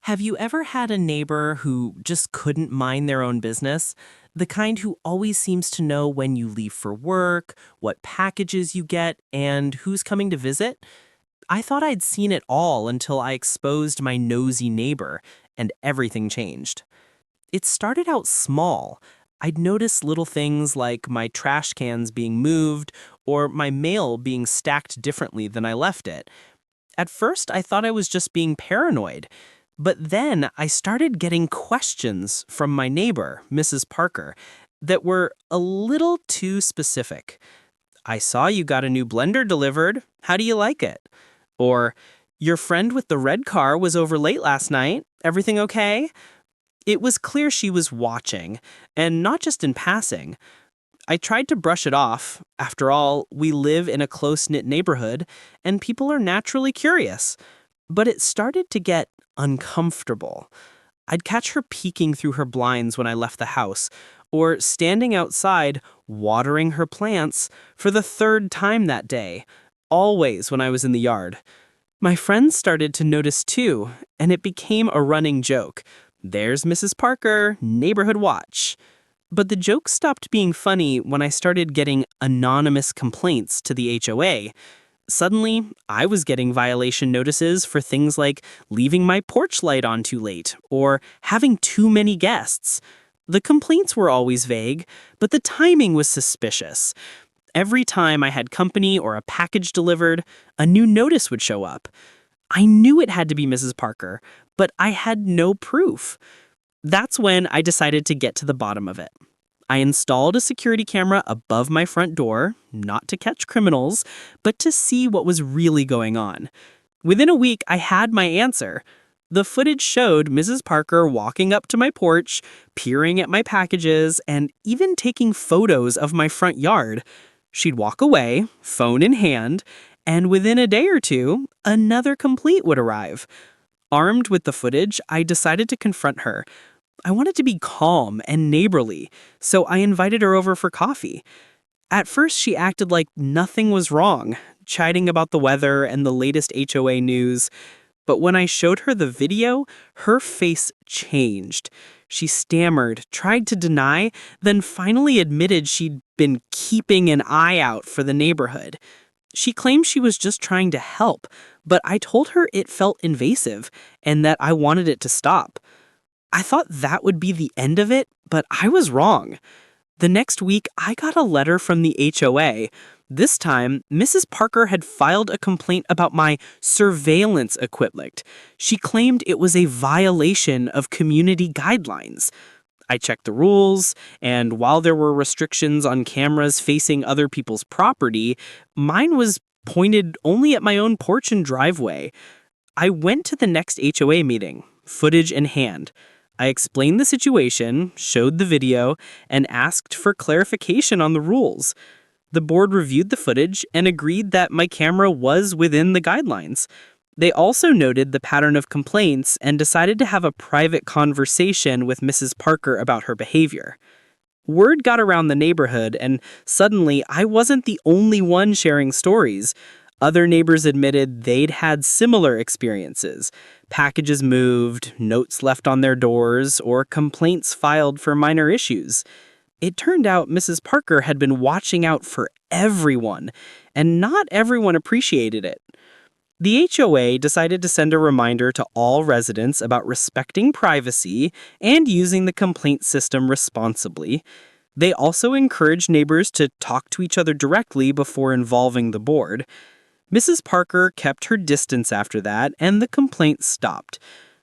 Have you ever had a neighbor who just couldn't mind their own business? The kind who always seems to know when you leave for work, what packages you get, and who's coming to visit? I thought I'd seen it all until I exposed my nosy neighbor, and everything changed. It started out small. I'd notice little things like my trash cans being moved or my mail being stacked differently than I left it. At first, I thought I was just being paranoid. But then I started getting questions from my neighbor, Mrs. Parker, that were a little too specific. I saw you got a new blender delivered. How do you like it? Or, your friend with the red car was over late last night. Everything okay? It was clear she was watching, and not just in passing. I tried to brush it off. After all, we live in a close-knit neighborhood, and people are naturally curious. But it started to get uncomfortable. I'd catch her peeking through her blinds when I left the house, or standing outside watering her plants for the third time that day, always when I was in the yard. My friends started to notice too, and it became a running joke. There's Mrs. Parker, neighborhood watch. But the joke stopped being funny when I started getting anonymous complaints to the HOA. Suddenly, I was getting violation notices for things like leaving my porch light on too late or having too many guests. The complaints were always vague, but the timing was suspicious. Every time I had company or a package delivered, a new notice would show up. I knew it had to be Mrs. Parker, but I had no proof. That's when I decided to get to the bottom of it. I installed a security camera above my front door, not to catch criminals, but to see what was really going on. Within a week, I had my answer. The footage showed Mrs. Parker walking up to my porch, peering at my packages, and even taking photos of my front yard. She'd walk away, phone in hand, and within a day or two, another complaint would arrive. Armed with the footage, I decided to confront her. I wanted to be calm and neighborly, so I invited her over for coffee. At first, she acted like nothing was wrong, chiding about the weather and the latest HOA news. But when I showed her the video, her face changed. She stammered, tried to deny, then finally admitted she'd been keeping an eye out for the neighborhood. She claimed she was just trying to help, but I told her it felt invasive and that I wanted it to stop. I thought that would be the end of it, but I was wrong. The next week, I got a letter from the HOA. This time, Mrs. Parker had filed a complaint about my surveillance equipment. She claimed it was a violation of community guidelines. I checked the rules, and while there were restrictions on cameras facing other people's property, mine was pointed only at my own porch and driveway. I went to the next HOA meeting, footage in hand. I explained the situation, showed the video, and asked for clarification on the rules. The board reviewed the footage and agreed that my camera was within the guidelines. They also noted the pattern of complaints and decided to have a private conversation with Mrs. Parker about her behavior. Word got around the neighborhood, and suddenly I wasn't the only one sharing stories. Other neighbors admitted they'd had similar experiences. Packages moved, notes left on their doors, or complaints filed for minor issues. It turned out Mrs. Parker had been watching out for everyone, and not everyone appreciated it. The HOA decided to send a reminder to all residents about respecting privacy and using the complaint system responsibly. They also encouraged neighbors to talk to each other directly before involving the board. Mrs. Parker kept her distance after that, and the complaint stopped.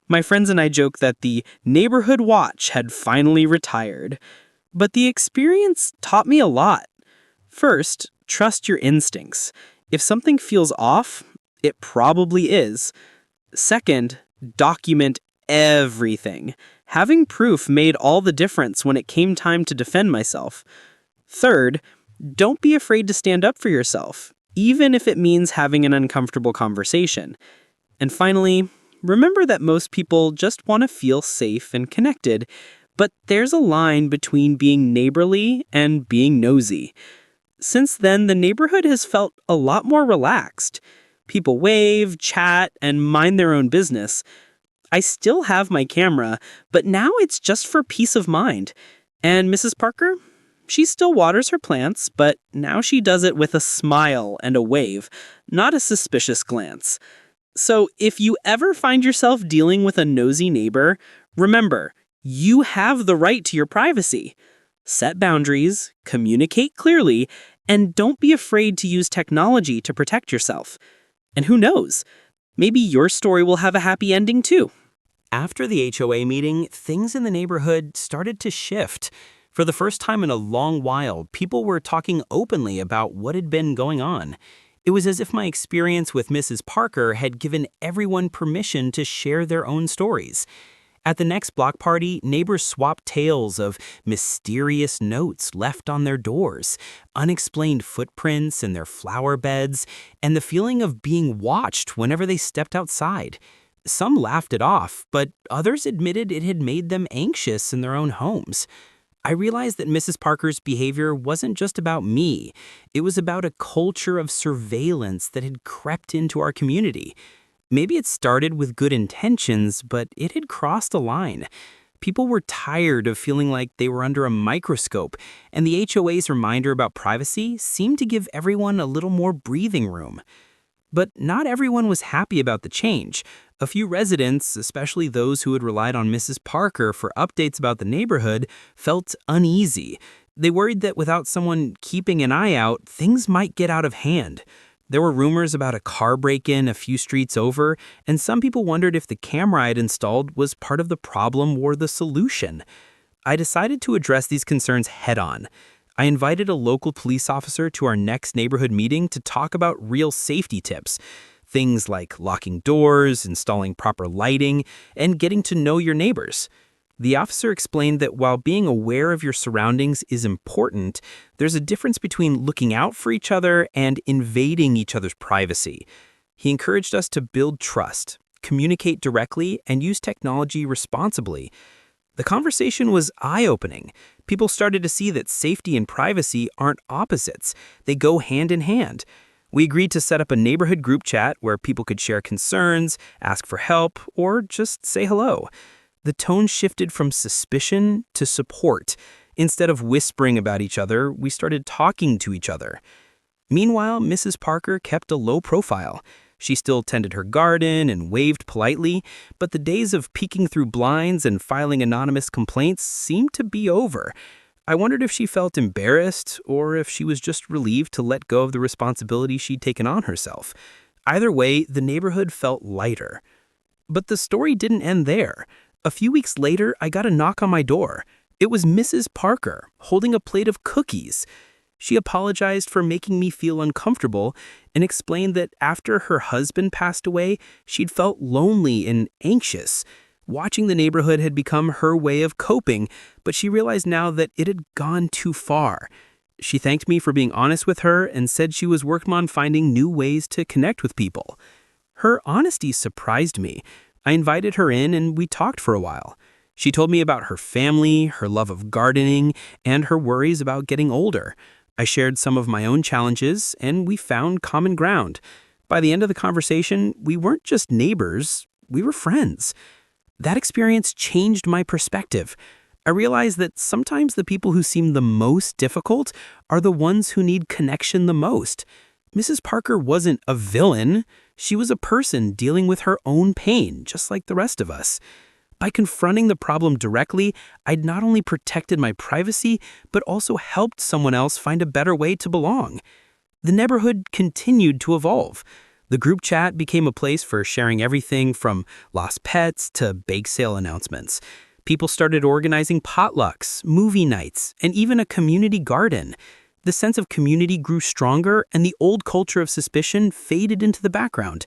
My friends and I joke that the neighborhood watch had finally retired. But the experience taught me a lot. First, trust your instincts. If something feels off, it probably is. Second, document everything. Having proof made all the difference when it came time to defend myself. Third, don't be afraid to stand up for yourself, even if it means having an uncomfortable conversation. And finally, remember that most people just want to feel safe and connected, but there's a line between being neighborly and being nosy. Since then, the neighborhood has felt a lot more relaxed. People wave, chat, and mind their own business. I still have my camera, but now it's just for peace of mind. And Mrs. Parker? She still waters her plants, but now she does it with a smile and a wave, not a suspicious glance. So if you ever find yourself dealing with a nosy neighbor, remember, you have the right to your privacy. Set boundaries, communicate clearly, and don't be afraid to use technology to protect yourself. And who knows? Maybe your story will have a happy ending too. After the HOA meeting, things in the neighborhood started to shift. For the first time in a long while, people were talking openly about what had been going on. It was as if my experience with Mrs. Parker had given everyone permission to share their own stories. At the next block party, neighbors swapped tales of mysterious notes left on their doors, unexplained footprints in their flower beds, and the feeling of being watched whenever they stepped outside. Some laughed it off, but others admitted it had made them anxious in their own homes. I realized that Mrs. Parker's behavior wasn't just about me. It was about a culture of surveillance that had crept into our community. Maybe it started with good intentions, but it had crossed a line. People were tired of feeling like they were under a microscope, and the HOA's reminder about privacy seemed to give everyone a little more breathing room. But not everyone was happy about the change. A few residents, especially those who had relied on Mrs. Parker for updates about the neighborhood, felt uneasy. They worried that without someone keeping an eye out, things might get out of hand. There were rumors about a car break-in a few streets over, and some people wondered if the camera I had installed was part of the problem or the solution. I decided to address these concerns head-on. I invited a local police officer to our next neighborhood meeting to talk about real safety tips. Things like locking doors, installing proper lighting, and getting to know your neighbors. The officer explained that while being aware of your surroundings is important, there's a difference between looking out for each other and invading each other's privacy. He encouraged us to build trust, communicate directly, and use technology responsibly. The conversation was eye-opening. People started to see that safety and privacy aren't opposites. They go hand in hand. We agreed to set up a neighborhood group chat where people could share concerns, ask for help, or just say hello. The tone shifted from suspicion to support. Instead of whispering about each other, we started talking to each other. Meanwhile, Mrs. Parker kept a low profile. She still tended her garden and waved politely, but the days of peeking through blinds and filing anonymous complaints seemed to be over. I wondered if she felt embarrassed or if she was just relieved to let go of the responsibility she'd taken on herself. Either way, the neighborhood felt lighter. But the story didn't end there. A few weeks later, I got a knock on my door. It was Mrs. Parker, holding a plate of cookies. She apologized for making me feel uncomfortable and explained that after her husband passed away, she'd felt lonely and anxious. Watching the neighborhood had become her way of coping, but she realized now that it had gone too far. She thanked me for being honest with her and said she was working on finding new ways to connect with people. Her honesty surprised me. I invited her in and we talked for a while. She told me about her family, her love of gardening, and her worries about getting older. I shared some of my own challenges, and we found common ground. By the end of the conversation, we weren't just neighbors, we were friends. That experience changed my perspective. I realized that sometimes the people who seem the most difficult are the ones who need connection the most. Mrs. Parker wasn't a villain. She was a person dealing with her own pain, just like the rest of us. By confronting the problem directly, I'd not only protected my privacy, but also helped someone else find a better way to belong. The neighborhood continued to evolve. The group chat became a place for sharing everything from lost pets to bake sale announcements. People started organizing potlucks, movie nights, and even a community garden. The sense of community grew stronger, and the old culture of suspicion faded into the background.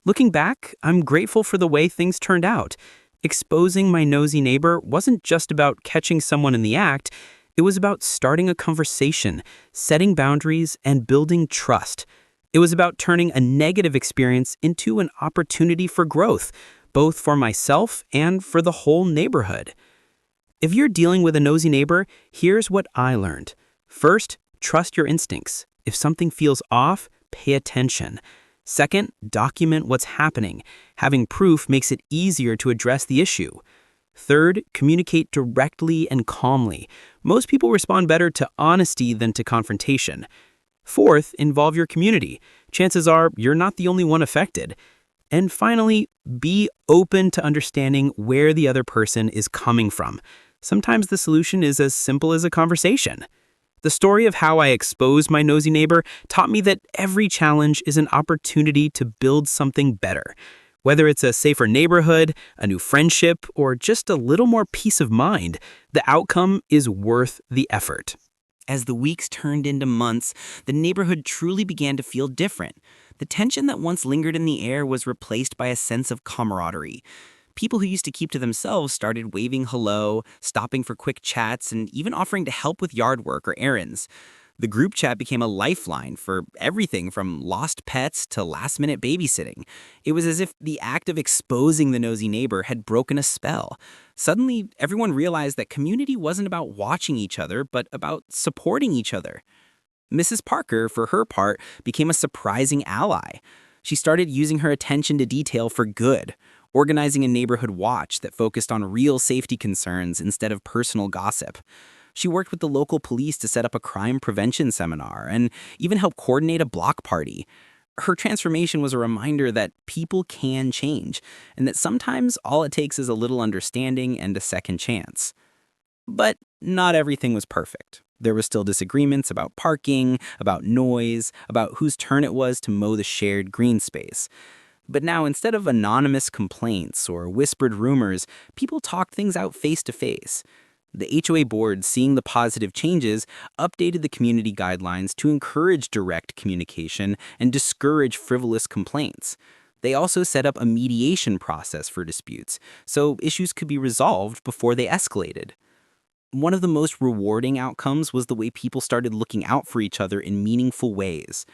Looking back, I'm grateful for the way things turned out. Exposing my nosy neighbor wasn't just about catching someone in the act, it was about starting a conversation, setting boundaries, and building trust. It was about turning a negative experience into an opportunity for growth, both for myself and for the whole neighborhood. If you're dealing with a nosy neighbor, here's what I learned. First, trust your instincts. If something feels off, pay attention. Second, document what's happening. Having proof makes it easier to address the issue. Third, communicate directly and calmly. Most people respond better to honesty than to confrontation. Fourth, involve your community. Chances are you're not the only one affected. And finally, be open to understanding where the other person is coming from. Sometimes the solution is as simple as a conversation. The story of how I exposed my nosy neighbor taught me that every challenge is an opportunity to build something better. Whether it's a safer neighborhood, a new friendship, or just a little more peace of mind, the outcome is worth the effort. As the weeks turned into months, the neighborhood truly began to feel different. The tension that once lingered in the air was replaced by a sense of camaraderie. People who used to keep to themselves started waving hello, stopping for quick chats, and even offering to help with yard work or errands. The group chat became a lifeline for everything from lost pets to last-minute babysitting. It was as if the act of exposing the nosy neighbor had broken a spell. Suddenly, everyone realized that community wasn't about watching each other, but about supporting each other. Mrs. Parker, for her part, became a surprising ally. She started using her attention to detail for good, organizing a neighborhood watch that focused on real safety concerns instead of personal gossip. She worked with the local police to set up a crime prevention seminar and even helped coordinate a block party. Her transformation was a reminder that people can change, and that sometimes all it takes is a little understanding and a second chance. But not everything was perfect. There were still disagreements about parking, about noise, about whose turn it was to mow the shared green space. But now, instead of anonymous complaints or whispered rumors, people talked things out face to face. The HOA board, seeing the positive changes, updated the community guidelines to encourage direct communication and discourage frivolous complaints. They also set up a mediation process for disputes, so issues could be resolved before they escalated. One of the most rewarding outcomes was the way people started looking out for each other in meaningful ways.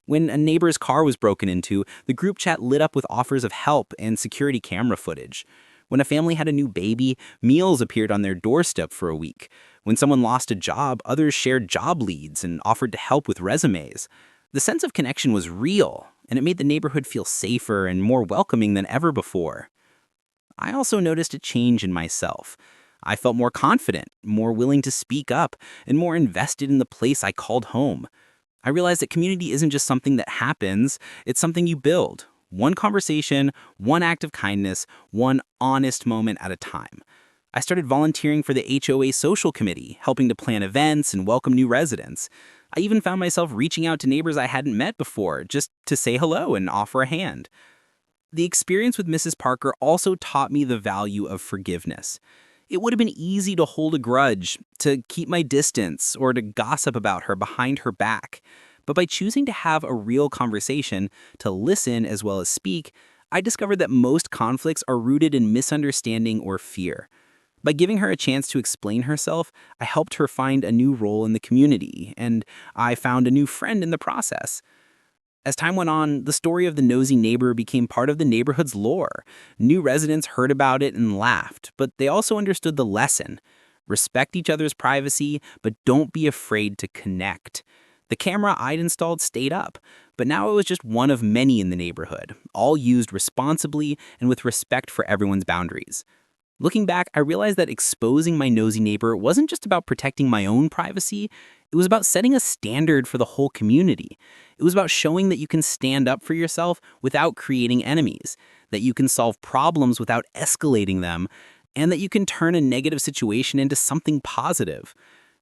When a neighbor's car was broken into, the group chat lit up with offers of help and security camera footage. When a family had a new baby, meals appeared on their doorstep for a week. When someone lost a job, others shared job leads and offered to help with resumes. The sense of connection was real, and it made the neighborhood feel safer and more welcoming than ever before. I also noticed a change in myself. I felt more confident, more willing to speak up, and more invested in the place I called home. I realized that community isn't just something that happens, it's something you build. One conversation, one act of kindness, one honest moment at a time. I started volunteering for the HOA social committee, helping to plan events and welcome new residents. I even found myself reaching out to neighbors I hadn't met before, just to say hello and offer a hand. The experience with Mrs. Parker also taught me the value of forgiveness. It would have been easy to hold a grudge, to keep my distance, or to gossip about her behind her back. But by choosing to have a real conversation, to listen as well as speak, I discovered that most conflicts are rooted in misunderstanding or fear. By giving her a chance to explain herself, I helped her find a new role in the community, and I found a new friend in the process. As time went on, the story of the nosy neighbor became part of the neighborhood's lore. New residents heard about it and laughed, but they also understood the lesson. Respect each other's privacy, but don't be afraid to connect. The camera I'd installed stayed up, but now it was just one of many in the neighborhood, all used responsibly and with respect for everyone's boundaries. Looking back, I realized that exposing my nosy neighbor wasn't just about protecting my own privacy, it was about setting a standard for the whole community. It was about showing that you can stand up for yourself without creating enemies, that you can solve problems without escalating them, and that you can turn a negative situation into something positive.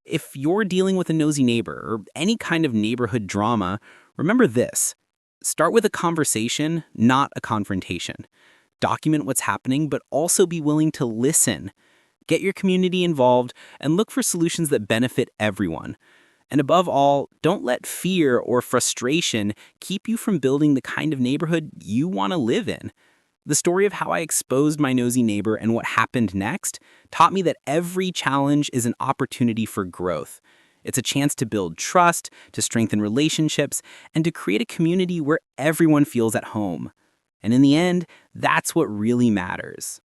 If you're dealing with a nosy neighbor or any kind of neighborhood drama, remember this. Start with a conversation, not a confrontation. Document what's happening, but also be willing to listen. Get your community involved and look for solutions that benefit everyone. And above all, don't let fear or frustration keep you from building the kind of neighborhood you want to live in. The story of how I exposed my nosy neighbor and what happened next taught me that every challenge is an opportunity for growth. It's a chance to build trust, to strengthen relationships, and to create a community where everyone feels at home. And in the end, that's what really matters.